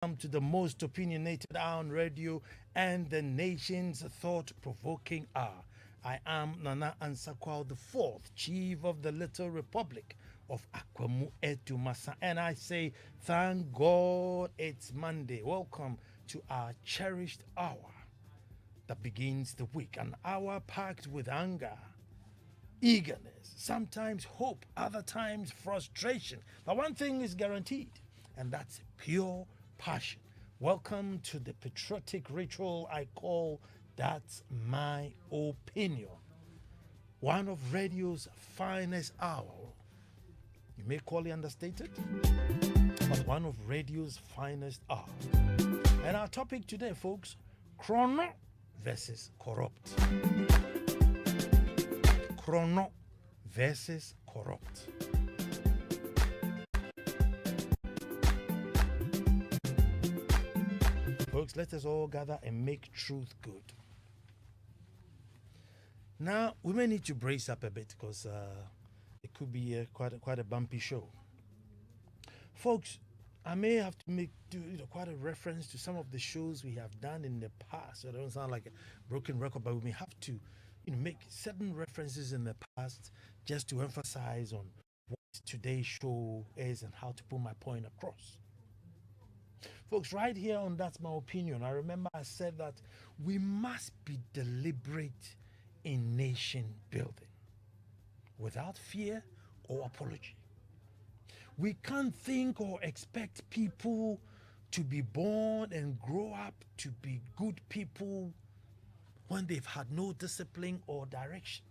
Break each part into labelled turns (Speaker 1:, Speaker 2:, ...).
Speaker 1: welcome to the most opinionated hour on radio and the nation's thought-provoking hour. I am Nana Ansakwao, the fourth chief of the Little Republic of Akwamu Etumasa, and I say, thank God it's Monday. Welcome to our cherished hour that begins the week, an hour packed with anger, eagerness, sometimes hope, other times frustration. But one thing is guaranteed, and that's pure passion. Welcome to the patriotic ritual I call That's My Opinion. One of radio's finest hour. You may call it understated, but one of radio's finest hour. And our topic today, folks, chrono versus corrupt. Chrono versus corrupt. Folks, let us all gather and make truth good. Now, we may need to brace up a bit because it could be quite a bumpy show. Folks, I may have to do quite a reference to some of the shows we have done in the past. So it doesn't sound like a broken record, but we may have to make certain references in the past just to emphasize on what today's show is and how to put my point across. Folks, right here on That's My Opinion, I remember I said that we must be deliberate in nation building without fear or apology. We can't think or expect people to be born and grow up to be good people when they've had no discipline or direction.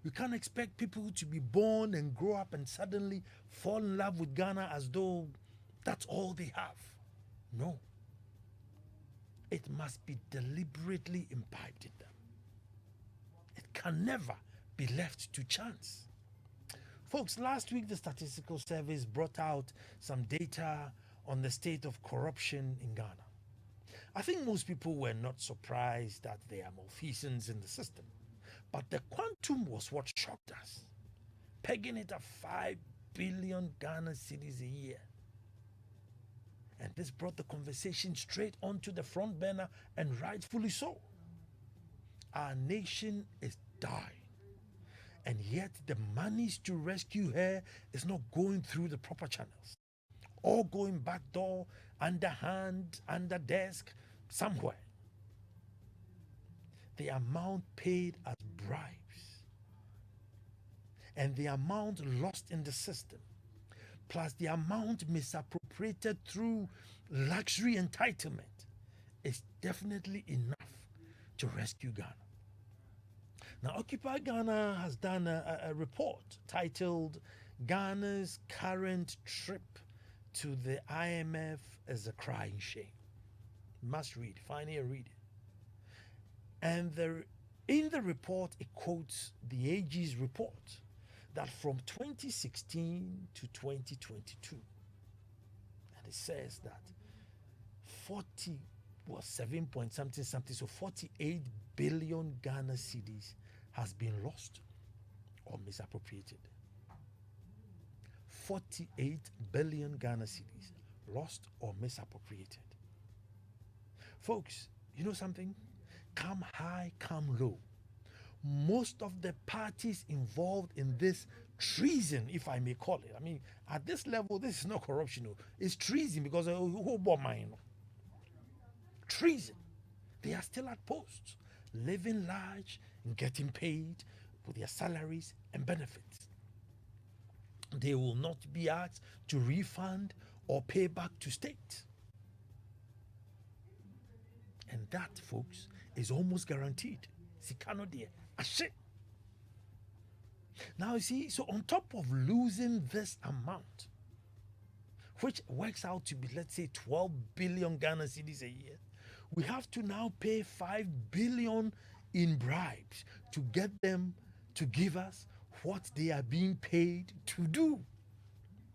Speaker 1: We can't expect people to be born and grow up and suddenly fall in love with Ghana as though that's all they have. No. It must be deliberately imbibed in them. It can never be left to chance. Folks, last week the Statistical Service brought out some data on the state of corruption in Ghana. I think most people were not surprised that there are malfeasance in the system. But the quantum was what shocked us, pegging it at 5 billion Ghana cedis a year. And this brought the conversation straight onto the front burner, and rightfully so. Our nation is dying, and yet the monies to rescue her is not going through the proper channels, or going back door, underhand, under desk, somewhere. The amount paid as bribes and the amount lost in the system, plus the amount misappropriated through luxury entitlement, is definitely enough to rescue Ghana. Now, Occupy Ghana has done a report titled Ghana's Current Trip to the IMF is a Crying Shame. Must read, find it and read it. And in the report, it quotes the AG's report that from 2016 to 2022, and it says that 7 point something, so 48 billion Ghana cedis has been lost or misappropriated. 48 billion Ghana cedis lost or misappropriated. Folks, you know something? Come high, come low. Most of the parties involved in this treason, if I may call it, I mean, at this level, this is not corruption. It's treason because who bought mine? Treason. They are still at posts, living large and getting paid with their salaries and benefits. They will not be asked to refund or pay back to state. And that, folks, is almost guaranteed. Now you see, so on top of losing this amount, which works out to be, let's say, 12 billion Ghana cedis a year, we have to now pay 5 billion in bribes to get them to give us what they are being paid to do.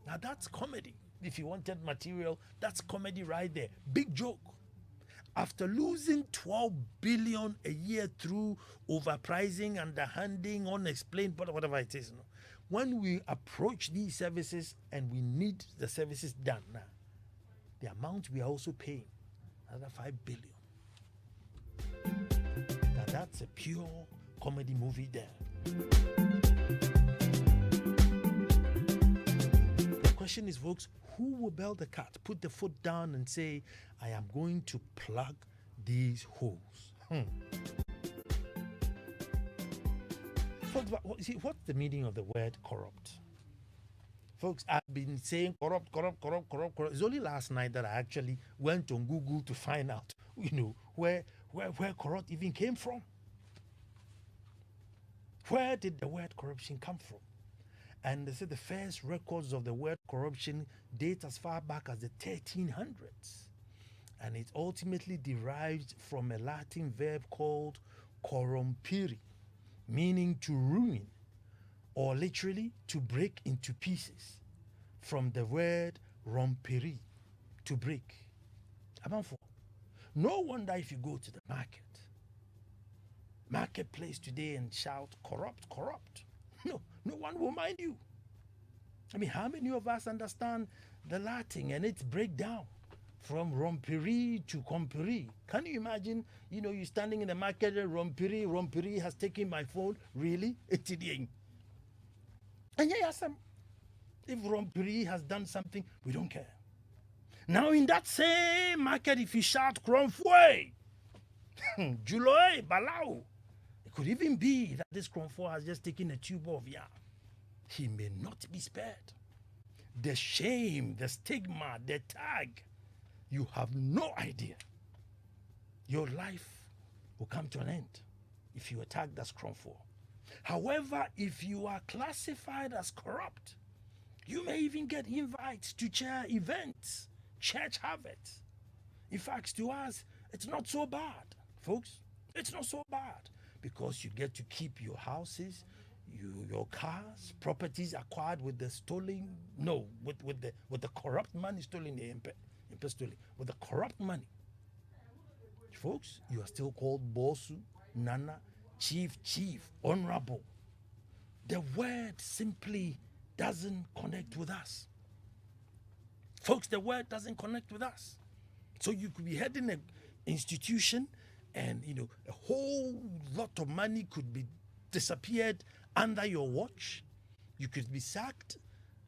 Speaker 1: Now that's comedy. If you wanted material, that's comedy right there. Big joke. After losing 12 billion a year through overpricing, underhanding, unexplained, whatever it is, when we approach these services and we need the services done now, the amount we are also paying, another 5 billion. Now that's a pure comedy movie there. The question is, folks, who will bail the cat, put the foot down and say, I am going to plug these holes? Folks, what's the meaning of the word corrupt? Folks, I've been saying corrupt. It's only last night that I actually went on Google to find out, where corrupt even came from. Where did the word corruption come from? And they said the first records of the word corruption date as far back as the 1300s. And it ultimately derived from a Latin verb called corrompere, meaning to ruin, or literally to break into pieces, from the word rompere, to break. No wonder if you go to the marketplace today and shout corrupt, no one will mind you. I mean, how many of us understand the Latin and its breakdown from rompere to compere? Can you imagine, you standing in the market and rompere has taken my phone? Really? And yes, if rompere has done something, we don't care. Now in that same market, if you shout Kronfue, Juloy, Balau, it could even be that this Kronfue has just taken a tube of yam. He may not be spared. The shame, the stigma, the tag, you have no idea. Your life will come to an end if you are tagged as Kronfue. However, if you are classified as corrupt, you may even get invites to chair events, church harvests. In fact, to us, it's not so bad, folks. It's not so bad, because you get to keep your houses, your cars, properties acquired with the stolen, with the corrupt money stolen, with the corrupt money. Folks, you are still called Bosu, Nana, Chief, Honorable. The word simply doesn't connect with us. Folks, the word doesn't connect with us. So you could be heading an institution and, a whole lot of money could be disappeared under your watch. You could be sacked.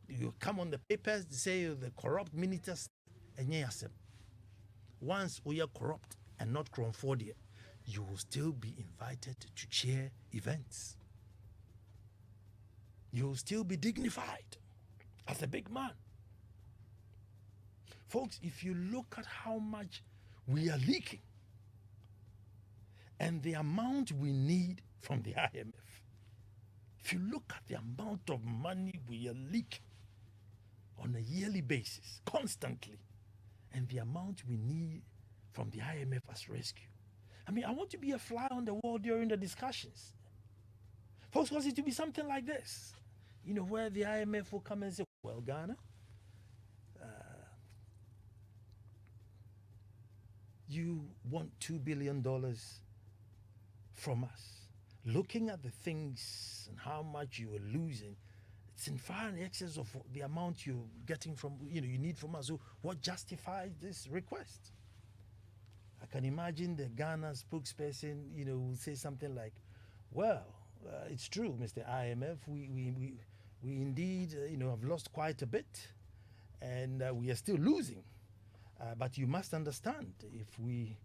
Speaker 1: You come on the papers to say the corrupt ministers. Once we are corrupt and not Kronfordia, you will still be invited to chair events. You will still be dignified as a big man. Folks, if you look at how much we are leaking and the amount we need from the IMF, if you look at the amount of money we are leaking on a yearly basis, constantly, and the amount we need from the IMF as rescue, I mean, I want to be a fly on the wall during the discussions. Folks, wants it to be something like this, where the IMF will come and say, well, Ghana, you want $2 billion from us. Looking at the things and how much you are losing, it's in far in excess of the amount you're getting from, you need from us. So what justifies this request? I can imagine the Ghana spokesperson, will say something like, well, it's true, Mr. IMF, we indeed, have lost quite a bit, and we are still losing. But you must understand, if we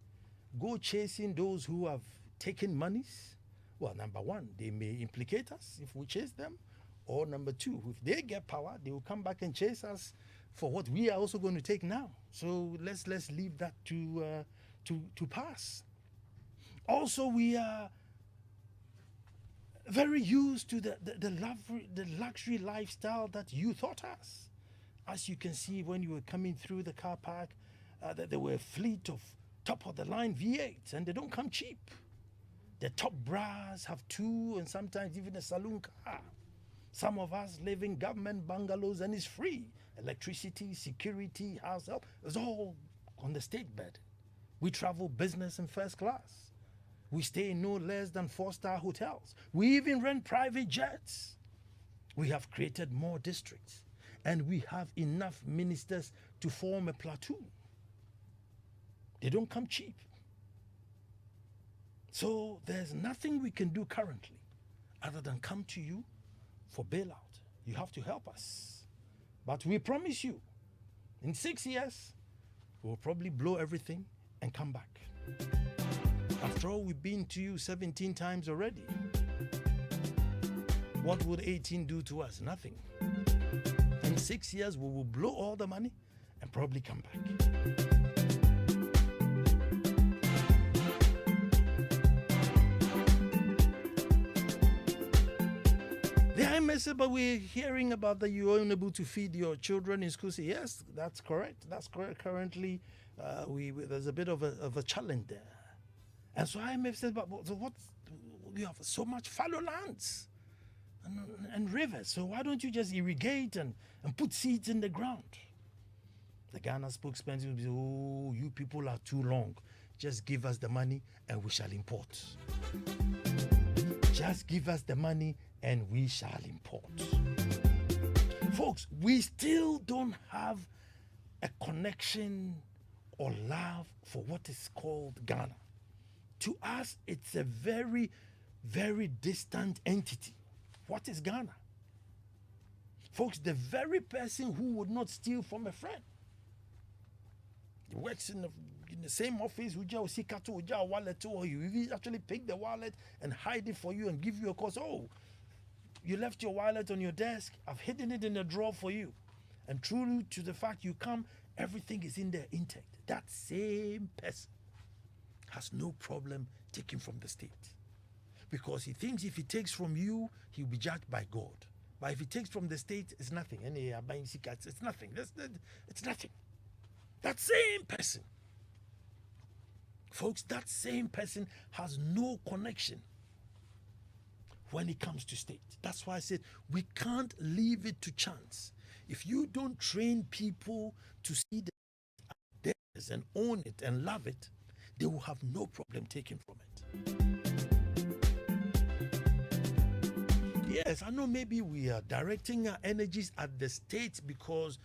Speaker 1: go chasing those who have taken monies, well, number one, they may implicate us if we chase them, or number two, if they get power, they will come back and chase us for what we are also going to take now. So let's leave that to pass. Also, we are very used to the luxury lifestyle that you taught us. As you can see, when you were coming through the car park, there were a fleet of top-of-the-line V8s, and they don't come cheap. The top brass have two and sometimes even a saloon car. Some of us live in government bungalows and it's free. Electricity, security, house help, it's all on the state bed. We travel business and first class. We stay in no less than 4-star hotels. We even rent private jets. We have created more districts, and we have enough ministers to form a platoon. They don't come cheap. So there's nothing we can do currently other than come to you for bailout. You have to help us. But we promise you, in 6 years, we'll probably blow everything and come back. After all, we've been to you 17 times already. What would 18 do to us? Nothing. In 6 years, we will blow all the money and probably come back. The IMS, but we're hearing about that you're unable to feed your children in school. Say, yes, that's correct. That's correct. Currently, there's a bit of a challenge there. And so IMF says, but what? You have so much fallow lands and rivers. So why don't you just irrigate and put seeds in the ground? The Ghana spokesperson will say, oh, you people are too long. Just give us the money and we shall import. Just give us the money and we shall import. Folks, we still don't have a connection or love for what is called Ghana. To us, it's a very, very distant entity. What is Ghana? Folks, the very person who would not steal from a friend. He works in the same office, or wallet, or you actually pick the wallet and hide it for you and give you a call. Oh, you left your wallet on your desk. I've hidden it in a drawer for you. And truly to the fact you come, everything is in there intact. That same person has no problem taking from the state. Because he thinks if he takes from you, he'll be judged by God. But if he takes from the state, it's nothing. It's nothing. It's nothing. That same person. Folks, that same person has no connection when it comes to state. That's why I said we can't leave it to chance. If you don't train people to see the theirs and own it and love it, they will have no problem taking from it. Yes, I know maybe we are directing our energies at the state because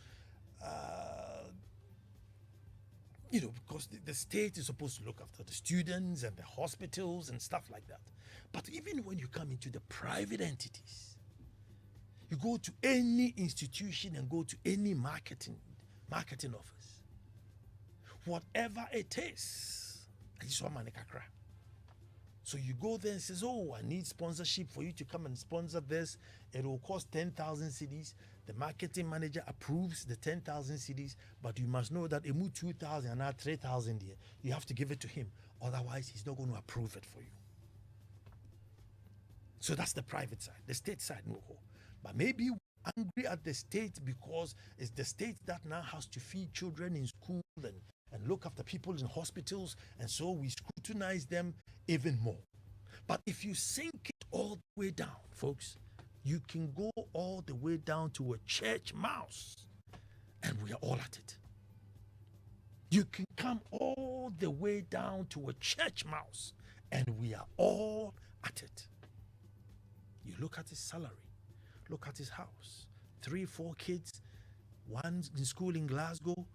Speaker 1: because the state is supposed to look after the students and the hospitals and stuff like that. But even when you come into the private entities, you go to any institution and go to any marketing office, whatever it is, so you go there and says, oh, I need sponsorship for you to come and sponsor this. It will cost 10,000 cedis. The marketing manager approves the 10,000 cedis, but you must know that emu 2,000 and now 3,000 here. You have to give it to him. Otherwise, he's not going to approve it for you. So that's the private side. The state side, no. But maybe we're angry at the state because it's the state that now has to feed children in school and look after people in hospitals, and so we scrutinize them even more. But if you sink it all the way down, folks, you can go all the way down to a church mouse, and we are all at it. You can come all the way down to a church mouse, and we are all at it. You look at his salary, look at his house, 3, 4 kids, one in school in Glasgow,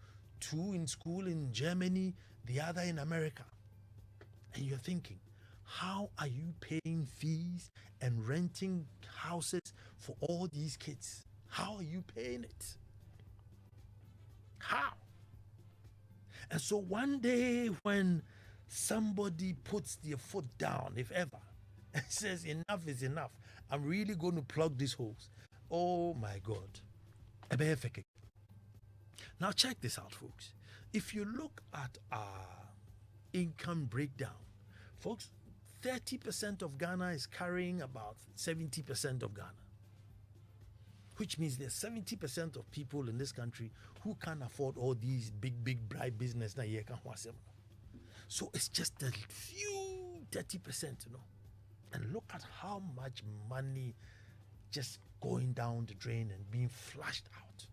Speaker 1: 2 in school in Germany, the other in America. And you're thinking, how are you paying fees and renting houses for all these kids? How are you paying it? How? And so one day when somebody puts their foot down, if ever, and says enough is enough, I'm really going to plug these holes. Oh my God. Now check this out, folks. If you look at our income breakdown, folks, 30% of Ghana is carrying about 70% of Ghana, which means there's 70% of people in this country who can't afford all these big bright business. So it's just a few 30%, and look at how much money just going down the drain and being flushed out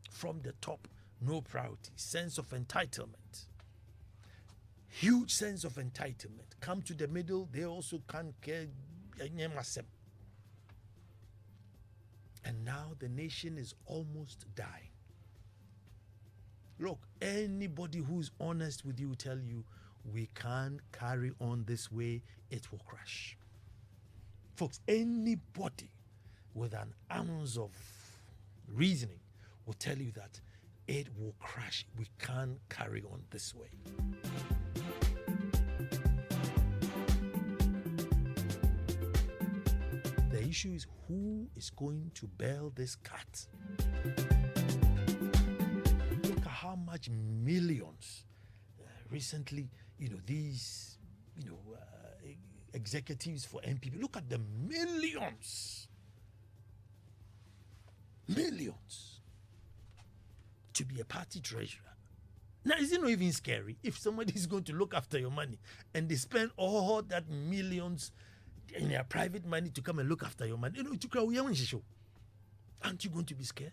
Speaker 1: from the top. No priority, sense of entitlement, huge sense of entitlement. Come to the middle, they also can't care. And now the nation is almost dying. Look, anybody who's honest with you will tell you we can't carry on this way, it will crash. Folks, anybody with an ounce of reasoning will tell you that it will crash. We can't carry on this way. The issue is who is going to bail this cat. Look at how much millions recently, these, executives for MPP. Look at the millions to be a party treasurer. Now, is it not even scary if somebody is going to look after your money and they spend all that millions in their private money to come and look after your money? Aren't you going to be scared?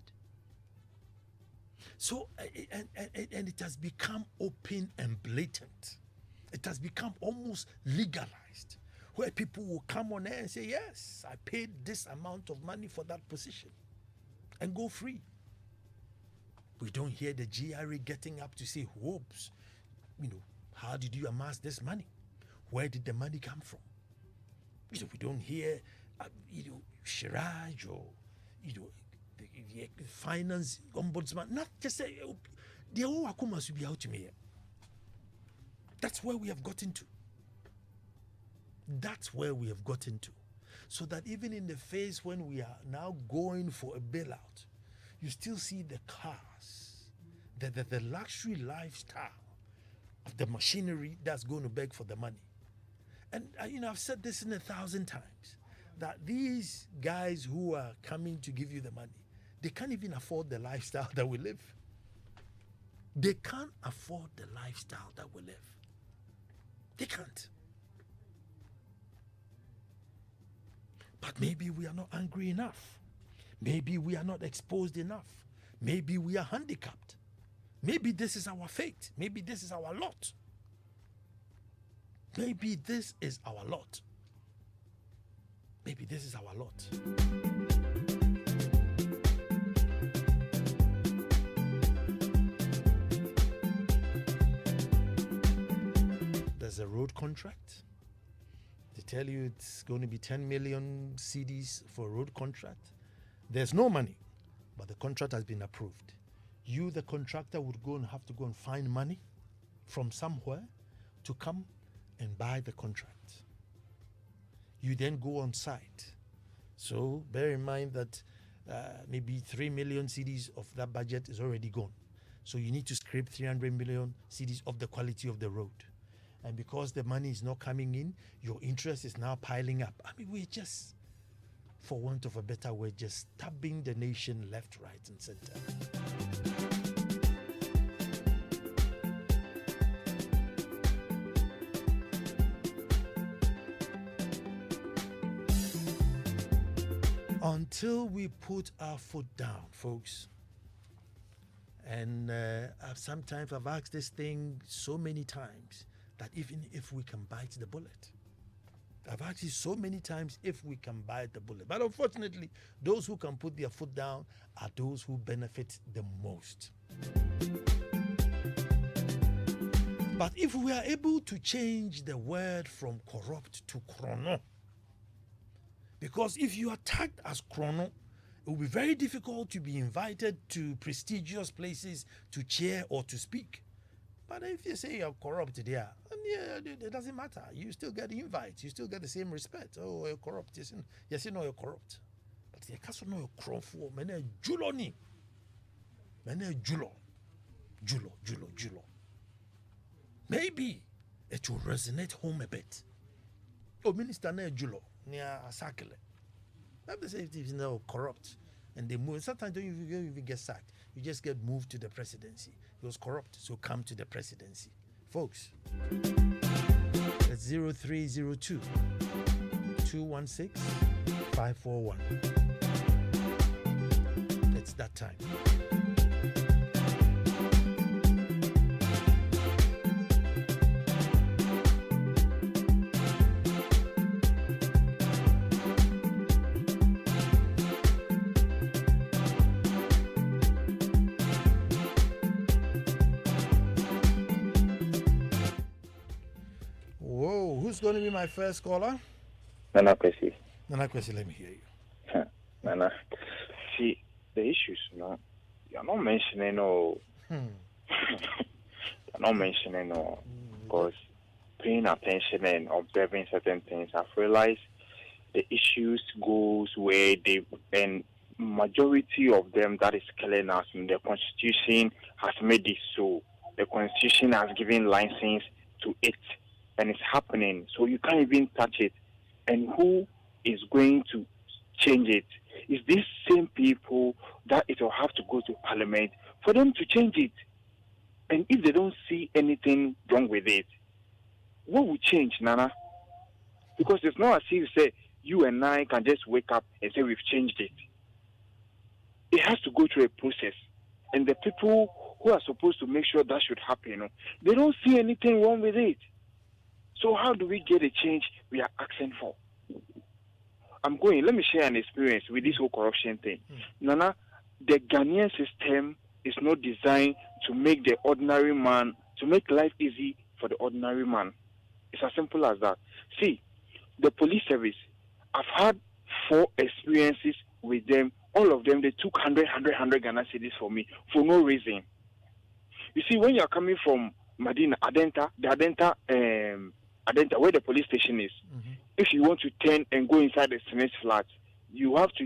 Speaker 1: So, and it has become open and blatant. It has become almost legalized, where people will come on air and say, yes, I paid this amount of money for that position, and go free. We don't hear the GRA getting up to say, whoops, how did you amass this money? Where did the money come from? We don't hear, Shiraj or, the finance ombudsman, not just say, the whole Akuma should be out to me. That's where we have gotten to. That's where we have gotten to. So that even in the phase when we are now going for a bailout, you still see the cars, the luxury lifestyle of the machinery that's going to beg for the money. And, I've said this 1,000 times, that these guys who are coming to give you the money, they can't even afford the lifestyle that we live. They can't afford the lifestyle that we live. They can't. But maybe we are not angry enough. Maybe we are not exposed enough. Maybe we are handicapped. Maybe this is our fate. Maybe this is our lot. Maybe this is our lot. Maybe this is our lot. There's a road contract. They tell you it's going to be 10 million cedis for a road contract. There's no money, but the contract has been approved. You, the contractor, would have to go and find money from somewhere to come and buy the contract. You then go on site. So bear in mind that maybe 3 million cedis of that budget is already gone. So you need to scrape 300 million cedis of the quality of the road. And because the money is not coming in, your interest is now piling up. We're just, for want of a better word, just stabbing the nation left, right, and center. Until we put our foot down, folks, and sometimes I've asked this thing so many times, that even if we can bite the bullet. I've asked you so many times if we can bite the bullet. But unfortunately, those who can put their foot down are those who benefit the most. But if we are able to change the word from corrupt to chrono, because if you are tagged as chrono, it will be very difficult to be invited to prestigious places to chair or to speak. But if you say you're corrupt there, it doesn't matter. You still get invites. You still get the same respect. Oh, you're corrupt. Yes, you know you're corrupt. But you can't know you're corrupt for many julo ni. Many julo. Maybe it will resonate home a bit. Oh, minister na julo near Asakele. Maybe say if you know corrupt and they move. Sometimes don't even get sacked. You just get moved to the presidency. He was corrupt, so come to the presidency. Folks, that's 0302 216 541. It's that time. Who's going to be my first caller?
Speaker 2: Nana Kwesi.
Speaker 1: Nana Kwesi, let me hear you.
Speaker 2: Nana, see, the issues, you're not mentioning no. You're not mentioning no. Because paying attention and observing certain things, I've realized the issues goes where and majority of them that is killing us. The Constitution has made it so. The Constitution has given license to it, and it's happening. So you can't even touch it. And who is going to change it? It's these same people that it will have to go to Parliament for them to change it. And if they don't see anything wrong with it, what will change, Nana? Because it's not as if you say you and I can just wake up and say we've changed it. It has to go through a process. And the people who are supposed to make sure that should happen, they don't see anything wrong with it. So how do we get a change we are asking for? Let me share an experience with this whole corruption thing. Nana, the Ghanaian system is not designed to make the ordinary man, to make life easy for the ordinary man. It's as simple as that. See, the police service, I've had 4 experiences with them. All of them, they took 100 Ghana cedis for me for no reason. You see, when you're coming from Medina, Adenta, where the police station is, if you want to turn and go inside the Senate flat, you have to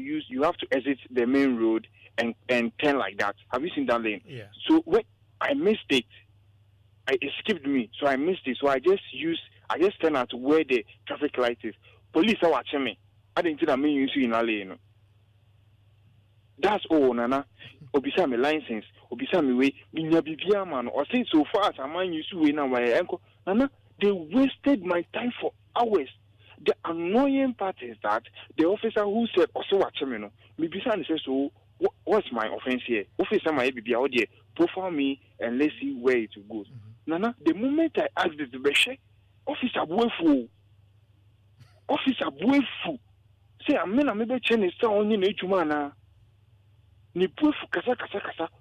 Speaker 2: exit the main road and turn like that. Have you seen that lane?
Speaker 1: Yeah.
Speaker 2: So when I missed it, it skipped me, so I missed it. So I just turned out to where the traffic light is. Police are watching me. I didn't think I mean you in Ali, That's all, Nana. Obisa me license, obisa me way, minya bibia man. Or say so far as I mind you to now my uncle. Nana, they wasted my time for hours. The annoying part is that the officer who said also watching me, maybe says so. What's my offense here? Officer my baby out there, profile me and let's see where it goes. Nana, the moment I asked the beshe, officer boyful. Say I maybe change the only nature man. Ni boyful kasa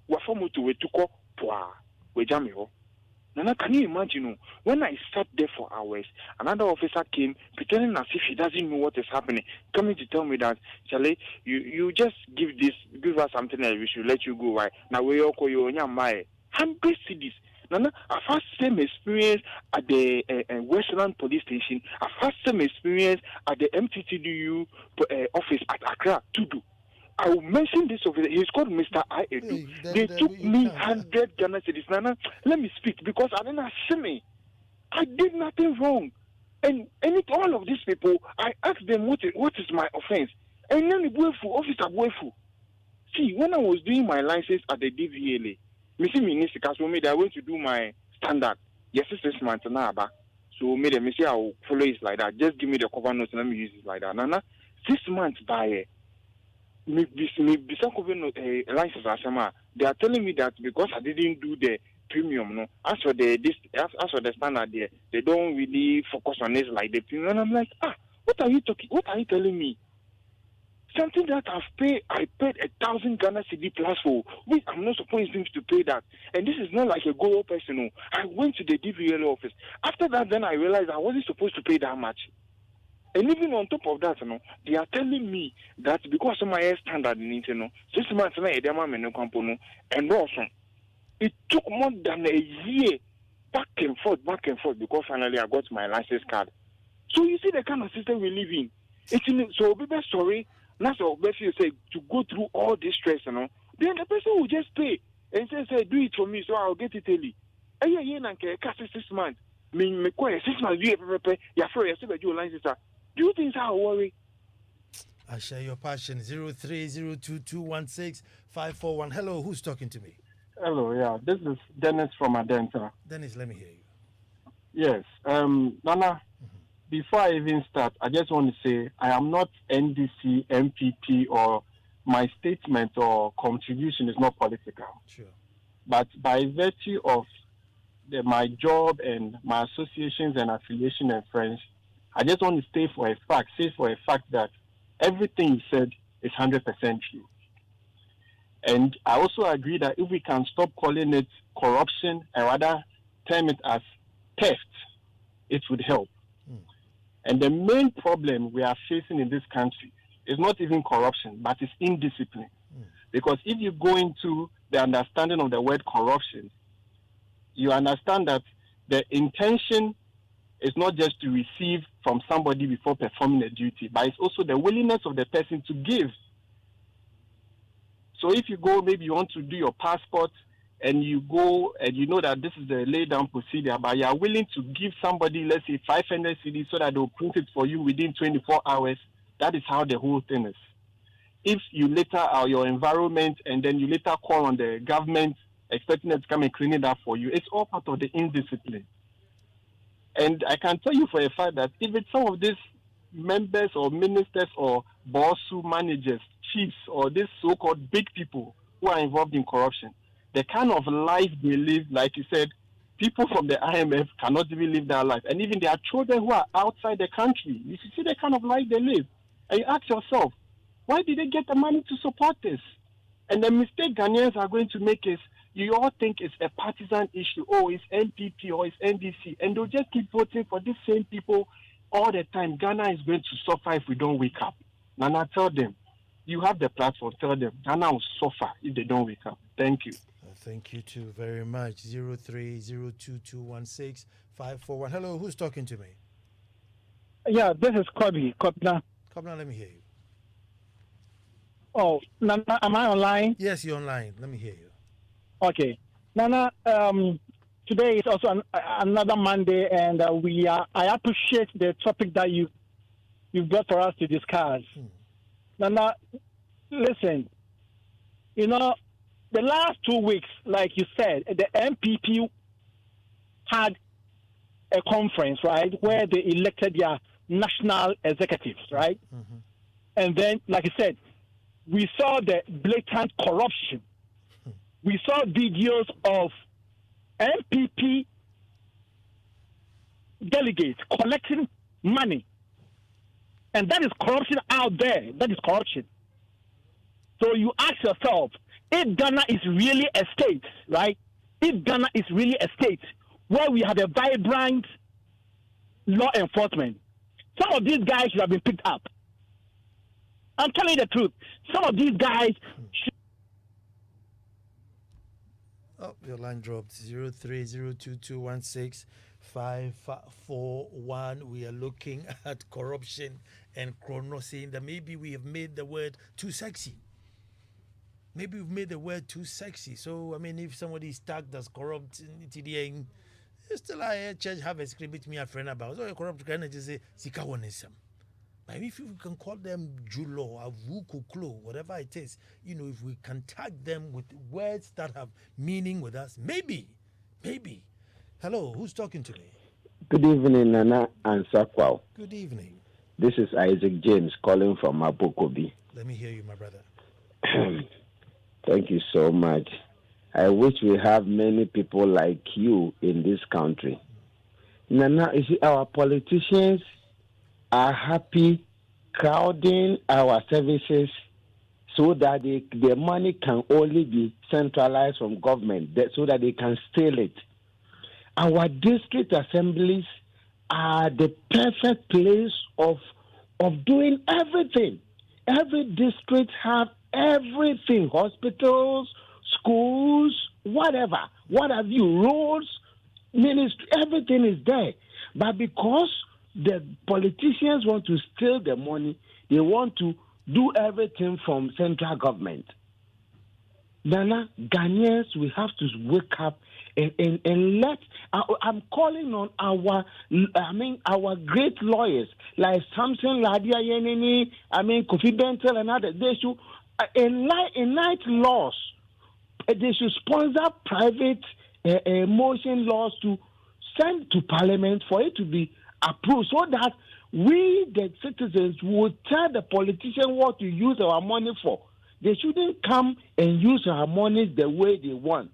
Speaker 2: wafamu to we tuko poa we jami ho. Nana, can you imagine? When I sat there for hours, another officer came pretending as if he doesn't know what is happening, coming to tell me that, Charlie, you just give us something else, we should let you go. Right now, we all call you on your mind. 100 cities. Nana, I've had same experience at the Westland Police Station. I've had same experience at the MTTDU office at Accra, Tudu. I will mention this over there. He's called Mr. Aedu. They took me 100 Ghana cedis. Nana, let me speak because I didn't see me. I did nothing wrong. And all of these people, I asked them what is my offense. And then the officer boyful. See, when I was doing my license at the DVLA, I went to do my standard. Yes, 6 months now. So I will follow it like that. Just give me the cover notes and let me use it like that. Nana, 6 months by license they are telling me that because I didn't do the premium, as for the standard there, they don't really focus on this like the premium. And I'm like, what are you telling me? Something that I paid 1,000 Ghana cedi plus for, which I'm not supposed to pay that. And this is not like a go person. I went to the DVL office. After that, then I realized I wasn't supposed to pay that much. And even on top of that, they are telling me that because of my standard in 6 months and also it took more than a year back and forth because finally I got my license card. So you see the kind of system we live in. So be sorry, not so you say to go through all this stress, then the person will just pay and say do it for me so I'll get it early. And yeah, 6 months. Me 6 months you license. Do you think I worry?
Speaker 1: I share your passion. 0302216541. Hello, who's talking to me?
Speaker 3: Hello, yeah. This is Dennis from Adenta.
Speaker 1: Dennis, let me hear you.
Speaker 3: Yes. Nana, before I even start, I just want to say I am not NDC, MPP, or my statement or contribution is not political.
Speaker 1: Sure.
Speaker 3: But by virtue of my job and my associations and affiliation and friends, I just want to say for a fact that everything you said is 100% true. And I also agree that if we can stop calling it corruption and rather term it as theft, it would help. And the main problem we are facing in this country is not even corruption, but it's indiscipline. Because if you go into the understanding of the word corruption, you understand that the intention is not just to receive from somebody before performing a duty, but it's also the willingness of the person to give. So if you go, maybe you want to do your passport, and you go and you know that this is the lay down procedure, but you are willing to give somebody, let's say, 500 cedis so that they'll print it for you within 24 hours. That is how the whole thing is. If you later are your environment and then you later call on the government expecting them to come and clean it up for you, it's all part of the indiscipline. And I can tell you for a fact that even some of these members or ministers or bossy managers, chiefs, or these so-called big people who are involved in corruption, the kind of life they live, like you said, people from the IMF cannot even live that life. And even their children who are outside the country, you see the kind of life they live. And you ask yourself, why did they get the money to support this? And the mistake Ghanaians are going to make is, you all think it's a partisan issue. Oh, it's NPP or it's NDC. And they'll just keep voting for these same people all the time. Ghana is going to suffer if we don't wake up. Nana, tell them, you have the platform, tell them, Ghana will suffer if they don't wake up. Thank you.
Speaker 1: Thank you too very much. 0302216541. Hello, who's talking to me?
Speaker 4: Yeah, this is Kobe. Kobna.
Speaker 1: Kobna, let me hear you.
Speaker 4: Oh, Nana, am I online?
Speaker 1: Yes, you're online. Let me hear you.
Speaker 4: Okay. Nana, today is also another Monday, and I appreciate the topic that you brought for us to discuss. Nana, listen, you know, the last 2 weeks, like you said, the MPP had a conference, right, where they elected their national executives, right? Mm-hmm. And then, like you said, we saw the blatant corruption. We saw videos of MPP delegates collecting money. And that is corruption out there. That is corruption. So you ask yourself, if Ghana is really a state, right? If Ghana is really a state where we have a vibrant law enforcement, some of these guys should have been picked up. I'm telling you the truth. Some of these guys should.
Speaker 1: Oh, your line dropped. 0302216541. We are looking at corruption and Chrono saying that maybe we have made the word too sexy. Maybe we've made the word too sexy. So, I mean, if somebody is tagged as corrupt, it's still a church have a script with me a friend about. So, corrupt can just say, Sikawanism. But if you can call them Julo, Avukuklo, whatever it is, you know, if we can tag them with words that have meaning with us, maybe. Hello, who's talking to me?
Speaker 5: Good evening, Nana and Sakwao.
Speaker 1: Good evening.
Speaker 5: This is Isaac James calling from Apokobi.
Speaker 1: Let me hear you, my brother.
Speaker 5: Thank you so much. I wish we have many people like you in this country. Nana, you see, our politicians are happy crowding our services so that the money can only be centralized from government, so that they can steal it. Our district assemblies are the perfect place of doing everything. Every district have everything, hospitals, schools, whatever. What have you, roads, ministry, everything is there. But because the politicians want to steal the money, they want to do everything from central government. Nana, Ghanaians, we have to wake up and let. I'm calling on our great lawyers like Samson Ladia Yenini, Kofi Bentel and others. They should enact laws. They should sponsor private motion laws to send to Parliament for it to be approved, so that we, the citizens, will tell the politicians what to use our money for. They shouldn't come and use our money the way they want.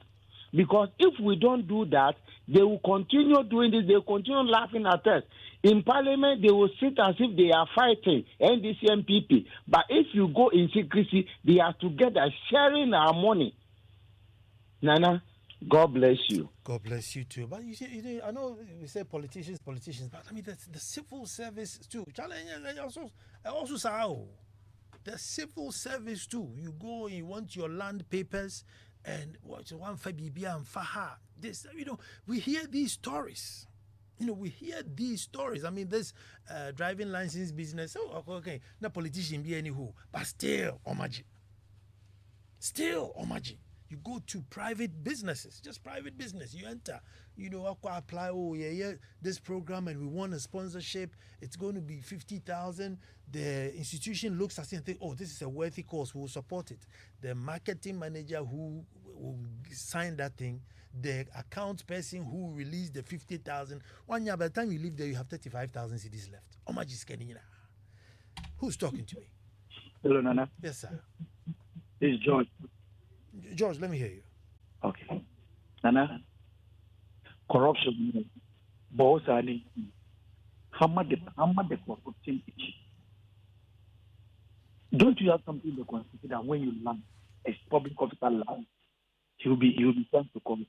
Speaker 5: Because if we don't do that, they will continue doing this. They will continue laughing at us. In Parliament, they will sit as if they are fighting NDC and PP. But if you go in secrecy, they are together sharing our money. Nana, God bless you.
Speaker 1: God bless you too. But you see, I know we say politicians, but I mean the civil service too. Challenge also sao. The civil service too. You go, you want your land papers, and what one for BB and Faha. This, we hear these stories. We hear these stories. I mean, this driving license business. Oh, okay. No politician be any who, but still, Omaji. Still, Omaji. You go to private businesses, just private business. You enter, apply. Oh yeah, this program, and we want a sponsorship. It's going to be 50,000. The institution looks at it and think, oh, this is a worthy cause. We will support it. The marketing manager who will sign that thing, the account person who released the 50,000. 1 year, by the time you leave there, you have 35,000 CDs left. How much is getting in? Who's talking to me?
Speaker 6: Hello, Nana.
Speaker 1: Yes, sir.
Speaker 6: This is George.
Speaker 1: George, let me hear you.
Speaker 6: Okay. Nana, corruption, boss, how much the corruption is? Don't you have something in the constitution that when you land, it's public officer land, you'll be sent to court?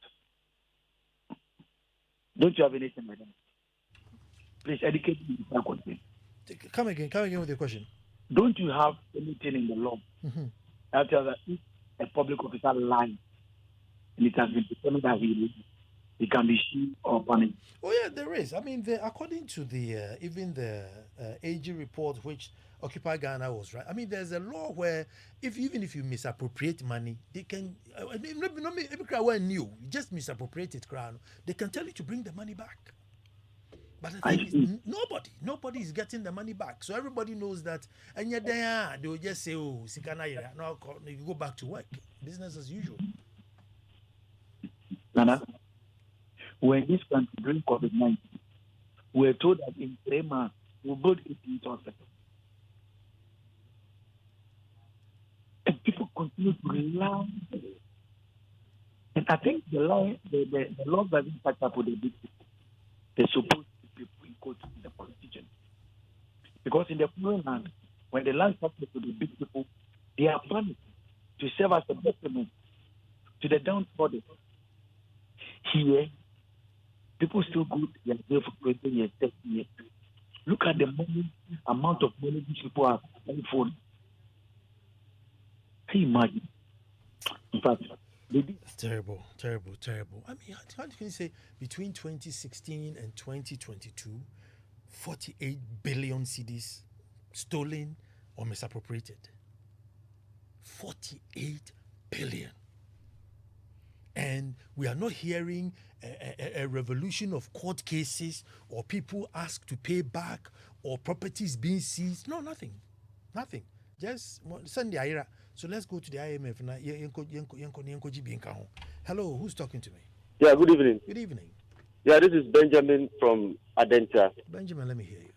Speaker 6: Don't you have anything like that? Please educate me.
Speaker 1: Come again with your question.
Speaker 6: Don't you have anything in the law that tells that if a public officer lies and it has been determined that he can be sued or punished?
Speaker 1: Oh yeah, there is. I mean, according to the even the AG report, which Occupy Ghana was right. I mean, there's a law where even if you misappropriate money, they can. Every crowd new, you just misappropriate it, crown. They can tell you to bring the money back. But the thing is, nobody is getting the money back. So everybody knows that, and yet they will just say, "Oh, Sikana, no, you go back to work, business as usual."
Speaker 6: Nana, when this country during COVID-19, we were told that in 3 months we'll build 18 hospitals, and people continue to rely. And I think the law doesn't catch up with the big people. They're supposed to the politicians. Because in the foreign land, when the land comes to the big people, they are planning to serve as a testament to the downtrodden. Here, people still go to their jail for 20 years, 30 years. Look at the amount of money these people have on phone. Can you imagine? In fact,
Speaker 1: it's terrible. I mean, how can you say between 2016 and 2022, 48 billion CDs stolen or misappropriated? 48 billion. And we are not hearing a revolution of court cases or people asked to pay back or properties being seized. No, nothing. Just send the IRA. So let's go to the IMF now. Hello, who's talking to me?
Speaker 7: Yeah, good evening.
Speaker 1: Good evening.
Speaker 7: Yeah, this is Benjamin from Adenta.
Speaker 1: Benjamin, let me hear you.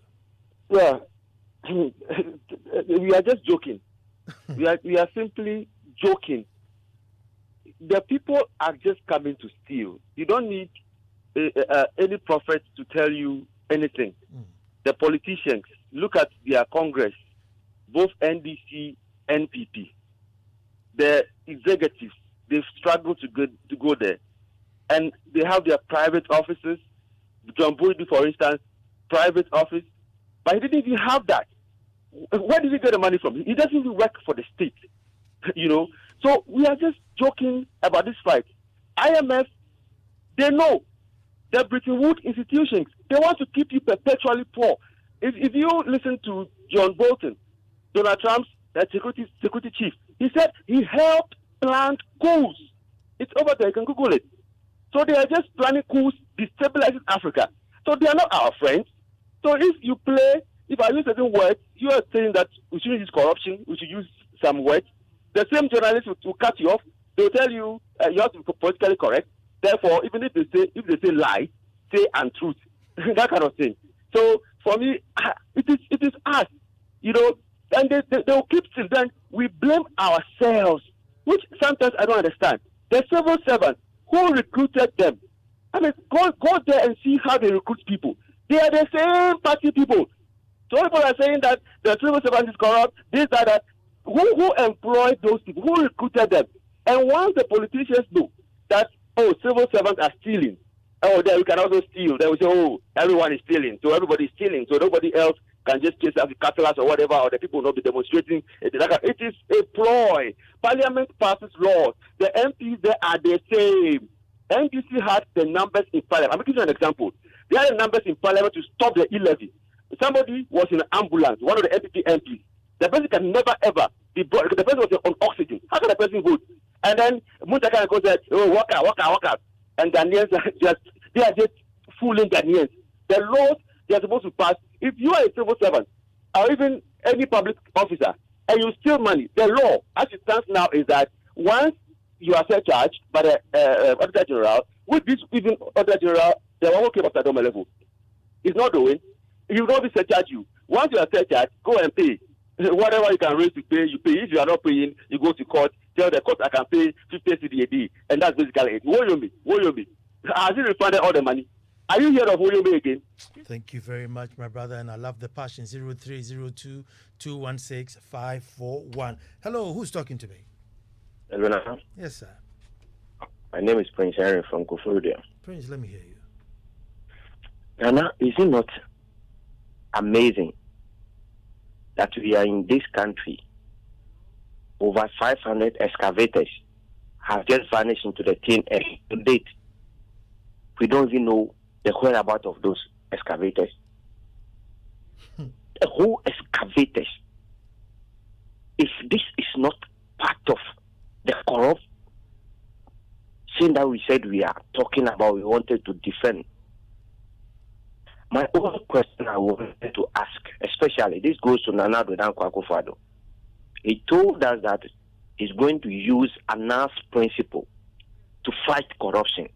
Speaker 7: Yeah, we are just joking. we are simply joking. The people are just coming to steal. You don't need any prophet to tell you anything. The politicians, look at their Congress, both NDC, NPP. The executives, they've struggled to go there. And they have their private offices. John Boyd, for instance, private office. But he didn't even have that. Where did he get the money from? He doesn't even work for the state. So we are just joking about this fight. IMF, they know. The Bretton Woods institutions, they want to keep you perpetually poor. If you listen to John Bolton, Donald Trump's security chief, he said he helped plan coups. It's over there. You can Google it. So they are just planning coups, destabilizing Africa. So they are not our friends. So if I use certain words, you are saying that we shouldn't use corruption, we should use some words. The same journalists will cut you off. They will tell you you have to be politically correct. Therefore, even if they say lie, say untruth, that kind of thing. So for me, it is us, and they will keep still. Then we blame ourselves, which sometimes I don't understand. The civil servants who recruited them. I mean, go there and see how they recruit people. They are the same party people. So people are saying that the civil servant is corrupt, this, that. Who employed those people? Who recruited them? And once the politicians know that, oh, civil servants are stealing. Oh, then we can also steal. Then we say, oh, everyone is stealing. So everybody is stealing. So nobody else can just chase the cattlers or whatever, or the people will not be demonstrating. It is a ploy. Parliament passes laws. The MPs there are the same. NDC had the numbers in Parliament. I'm giving you an example. They had the numbers in Parliament to stop the e-levy. Somebody was in an ambulance, one of the NPP MPs. The person can never ever be brought. The person was on oxygen. How can the person vote? And then Muntaka goes said, oh, walk out. And Ghanaians they are just fooling Ghanaians. The laws they are supposed to pass. If you are a civil servant or even any public officer and you steal money, the law as it stands now is that once you are surcharged by the Auditor General, with this even Auditor General, they will keep after Doma level. It's not doing. He will not be surcharged you. Once you are surcharged, go and pay. Whatever you can raise to pay, you pay. If you are not paying, you go to court. Tell the court I can pay 50 CDAD, and that's basically it. Woyomi. Has he refunded all the money? Are you heard of Woyomi again?
Speaker 1: Thank you very much, my brother, and I love the passion. 0302 216 541. Hello, who's talking to me?
Speaker 8: Hello, Nana.
Speaker 1: Yes, sir.
Speaker 8: My name is Prince Henry from Koforidua.
Speaker 1: Prince, let me hear you.
Speaker 8: Nana, is it not amazing that we are in this country? Over 500 excavators have just vanished into the thin air. To date, we don't even know the whereabouts of those excavators. The whole excavators. If this is not part of the corrupt thing that we said we are talking about, we wanted to defend. My only question I wanted to ask, especially this goes to Nana Dodan Akufo-Addo. He told us that he's going to use ANA's principle to fight corruption.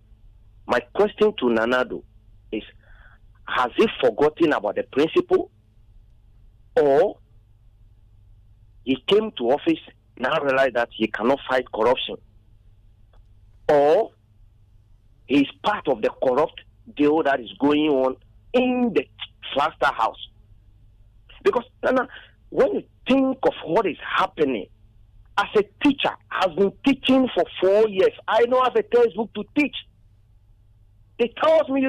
Speaker 8: My question to Nanado is, has he forgotten about the principle, or he came to office now realized that he cannot fight corruption, or he's part of the corrupt deal that is going on in the Flagstaff House? Because Nana, when you think of what is happening, as a teacher, I've been teaching for 4 years. I don't have a textbook to teach. They tells me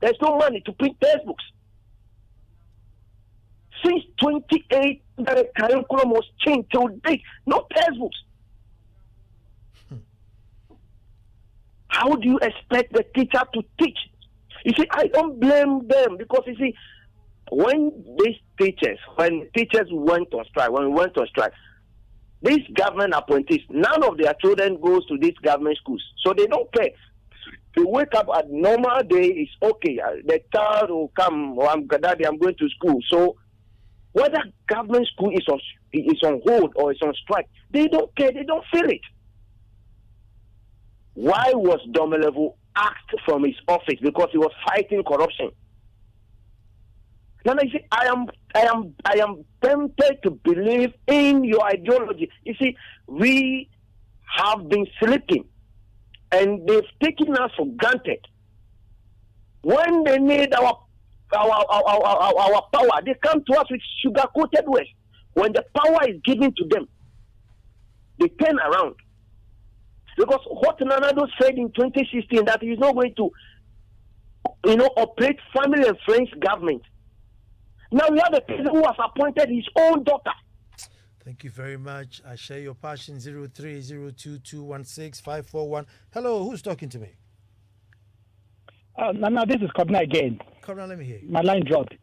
Speaker 8: there's no money to print textbooks. Since 28, the curriculum was changed till date, no textbooks. How do you expect the teacher to teach? You see, I don't blame them, because you see, when teachers went on strike, these government appointees, none of their children goes to these government schools, so they don't care. They wake up at normal day, it's okay. The child will come, Daddy, I'm going to school. So whether government school is on hold or is on strike, they don't care. They don't feel it. Why was Domelevu axed from his office? Because he was fighting corruption. Now, you see, I am tempted to believe in your ideology. You see, we have been sleeping, and they've taken us for granted. When they need our power, they come to us with sugar-coated words. When the power is given to them, they turn around. Because what Nanado said in 2016, that he is not going to, operate family and friends government. Now we have a president who has appointed his own daughter.
Speaker 1: Thank you very much. I share your passion. 0302216541. Hello, who's talking to me?
Speaker 4: Nana, this is Kobna again.
Speaker 1: Kobna, let me hear you.
Speaker 4: My line dropped.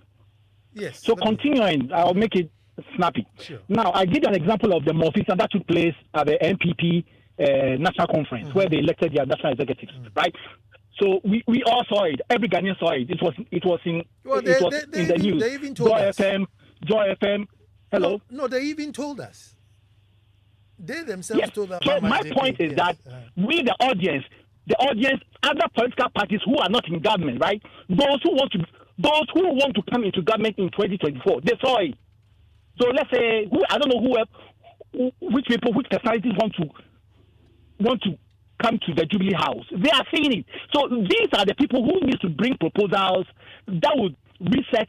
Speaker 1: Yes.
Speaker 4: So continuing, I'll make it snappy.
Speaker 1: Sure.
Speaker 4: Now, I give an example of the Mofisa that took place at the NPP national conference, where they elected their national executives, right? So we all saw it. Every Ghanaian saw it. It was in the news.
Speaker 1: They even told us.
Speaker 4: Joy FM. Hello.
Speaker 1: No, they even told us. They themselves told us.
Speaker 4: So my point is that we, the audience, other political parties who are not in government, right? Those who want to come into government in 2024, they saw it. So let's say I don't know which personalities want to come to the Jubilee House. They are seeing it. So these are the people who need to bring proposals that would reset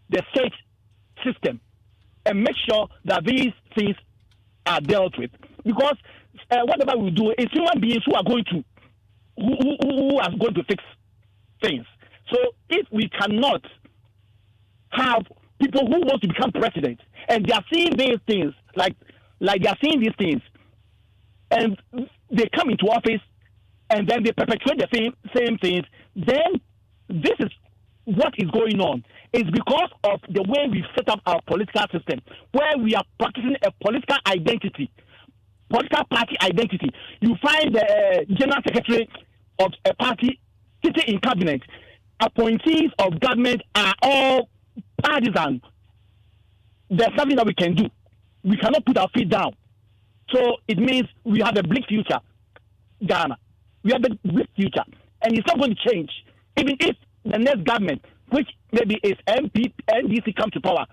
Speaker 4: the state system and make sure that these things are dealt with. Because whatever we do, it's human beings who are going to who are going to fix things. So if we cannot have people who want to become president and they are seeing these things like they are seeing these things and they come into office and then they perpetuate the same things, then this is what is going on. It's because of the way we set up our political system, where we are practicing a political identity, political party identity. You find the general secretary of a party sitting in cabinet. Appointees of government are all partisan. There's something that we can do. We cannot put our feet down. So it means we have a bleak future, Ghana. We have a bleak future. And it's not going to change. Even if the next government, which maybe is NDC, come to power,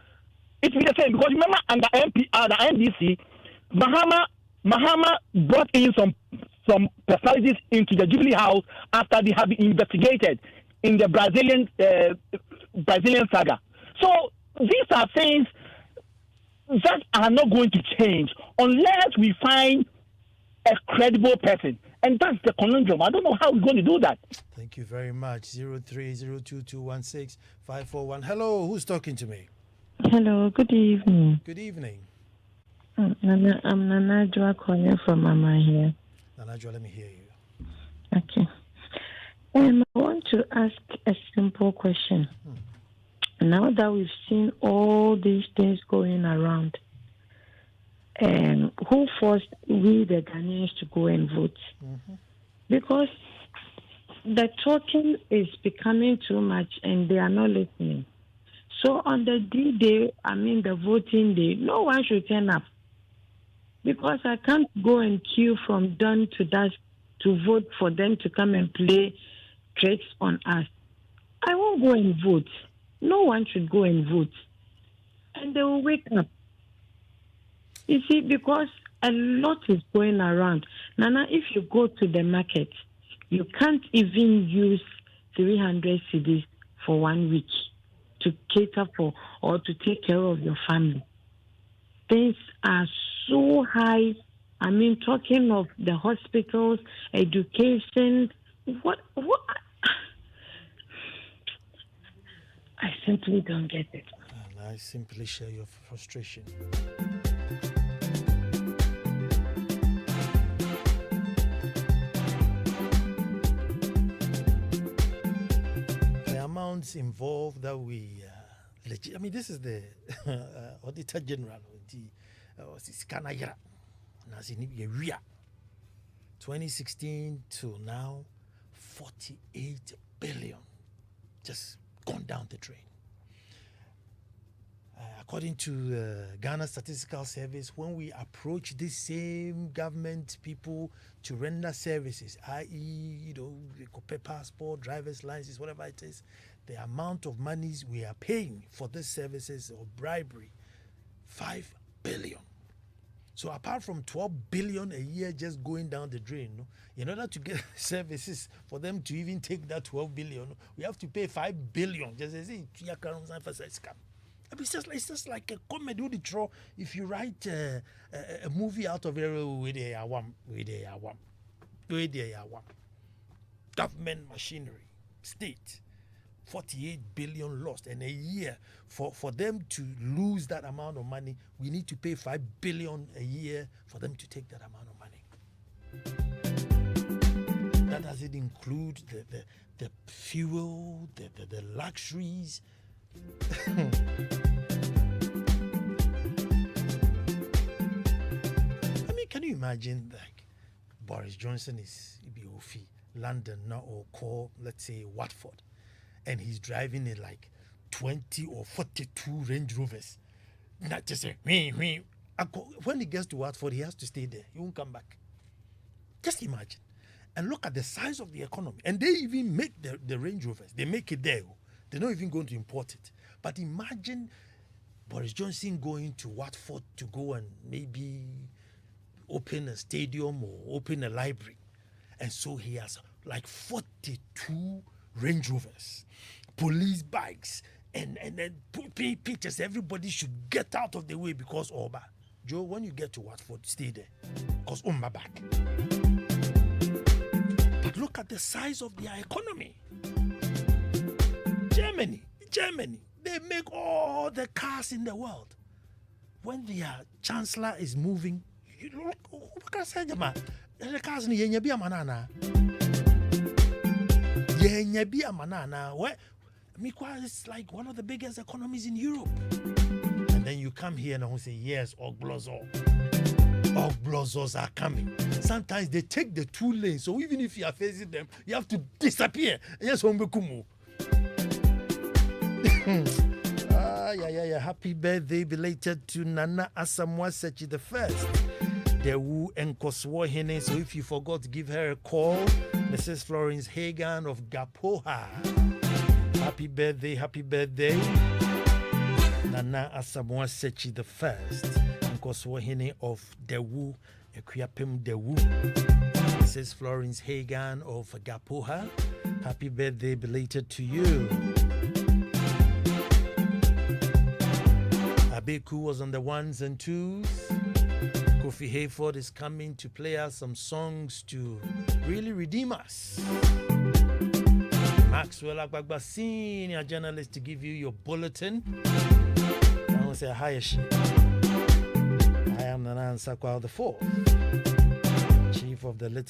Speaker 4: it will be the same. Because remember, under NDC, Mahama brought in some personalities into the Jubilee House after they have been investigated in the Brazilian saga. So these are things that are not going to change unless we find a credible person. And that's the conundrum. I don't know how we're going to do that.
Speaker 1: Thank you very much. 0302216541. Hello, who's talking to me?
Speaker 9: Hello, good evening.
Speaker 1: Good evening.
Speaker 9: I'm Nana Joa calling from Mama here.
Speaker 1: Nana Joa, let me hear you.
Speaker 9: Okay. I want to ask a simple question. Now that we've seen all these things going around, who forced we the Ghanaians to go and vote? Because the talking is becoming too much and they are not listening. So on the D-Day, the voting day, no one should turn up. Because I can't go and queue from dawn to dusk to vote for them to come and play tricks on us. I won't go and vote. No one should go and vote. And they will wake up. You see, because a lot is going around. Nana, if you go to the market, you can't even use 300 cedis for 1 week to cater for or to take care of your family. Things are so high. Talking of the hospitals, education, what? I simply don't get it.
Speaker 1: And I simply share your frustration. The amounts involved that we this is the Auditor General, the 2016 to now, 48 billion just gone down the drain. According to Ghana Statistical Service, when we approach this same government people to render services, i.e., the passport, driver's license, whatever it is, the amount of monies we are paying for these services or bribery, 5 billion. So apart from 12 billion a year just going down the drain, in order to get services for them to even take that 12 billion, we have to pay 5 billion. Just as it's just like a comedy with the draw. If you write a movie out of government machinery, state, 48 billion lost, and a year for them to lose that amount of money, we need to pay 5 billion a year for them to take that amount of money. That doesn't include the fuel, the luxuries. Can you imagine, like, Boris Johnson is Ofi, London now, or call, let's say, Watford, and he's driving in like 20 or 42 Range Rovers. Not just say, when he gets to Watford, he has to stay there. He won't come back. Just imagine. And look at the size of the economy. And they even make the Range Rovers. They make it there. They're not even going to import it. But imagine Boris Johnson going to Watford to go and maybe open a stadium or open a library. And so he has like 42 Range Rovers, police bikes, and then pictures. Everybody should get out of the way because Oba. Joe, when you get to Watford, stay there. Because Umba back. But But look at the size of their economy. Germany, they make all the cars in the world. When their chancellor is moving, you look, what can I say, Jama? The cars ni yenye biya manana. Yenye biya manana. Where Mikwa is like one of the biggest economies in Europe. And then you come here and I say, yes, Ogblozos are coming. Sometimes they take the 2 lanes, so even if you are facing them, you have to disappear. Yes, Hombekumu. Happy birthday belated to Nana Asamoah Sechi the First. The Wu Nkoswo Hene. So if you forgot to give her a call, Mrs. Florence Hagan of Gapoha. Happy birthday, Nana Asamoah Sechi the First. Nkoswo Hene of the Wu, Equiapem the Wu. Mrs. Florence Hagan of Gapoha. Happy birthday belated to you. Abeku was on the 1s and 2s. Kofi Hayford is coming to play us some songs to really redeem us. Maxwell Agbagba, senior journalist, to give you your bulletin. I want to say hi. I am Nanan Sakwa the 4th, chief of the Little